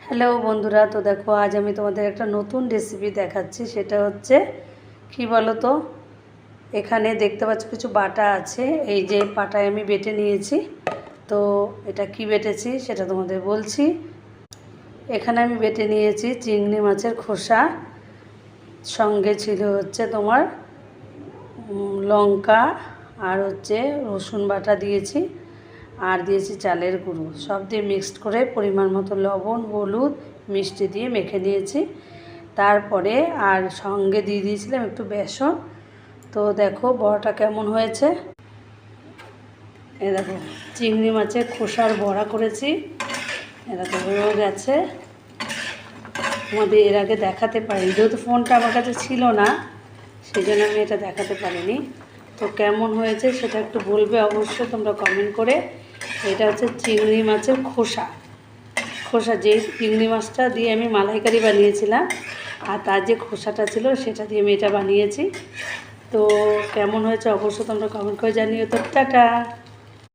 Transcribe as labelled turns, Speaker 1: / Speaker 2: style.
Speaker 1: Hello বন্ধুরা, তো দেখো আজ আমি তোমাদের একটা নতুন রেসিপি দেখাচ্ছি। সেটা হচ্ছে কি বলো তো, এখানে দেখতে পাচ্ছ কিছু বাটা আছে। এই যে পাটায় আমি বেটে নিয়েছি। তো এটা কি বেটেছি সেটা তোমাদের বলছি। এখানে আমি বেটে নিয়েছি চিংড়ি মাছের খোসা, সঙ্গে ছিল হচ্ছে তোমার লঙ্কা আর হচ্ছে রসুন বাটা দিয়েছি, আর দিয়েছি চালের গুঁড়ো। সব দিয়ে মিক্সড করে পরিমাণ মতো লবণ, হলুদ, মিষ্টি দিয়ে মেখে নিয়েছি। তারপরে আর সঙ্গে দিয়ে দিয়েছিলাম একটু বেসন। তো দেখো বড়াটা কেমন হয়েছে। এ দেখো চিংড়ি মাছের খোসার বড়া করেছি। এ দেখো হয়েও গেছে। তোমাদের এর আগে দেখাতে পারিনি, যেহেতু ফোনটা আমার কাছে ছিল না, সেই জন্য আমি এটা দেখাতে পারিনি। তো কেমন হয়েছে সেটা একটু বলবে অবশ্যই তোমরা কমেন্ট করে। এটা হচ্ছে চিংড়ি মাছের খোসা যেই চিংড়ি মাছটা দিয়ে আমি মালাইকারি বানিয়েছিলাম, আর তার যে খোসাটা ছিল সেটা দিয়ে আমি এটা বানিয়েছি। তো কেমন হয়েছে অবশ্যই তোমরা কমেন্ট করে জানিও। তো টাটা।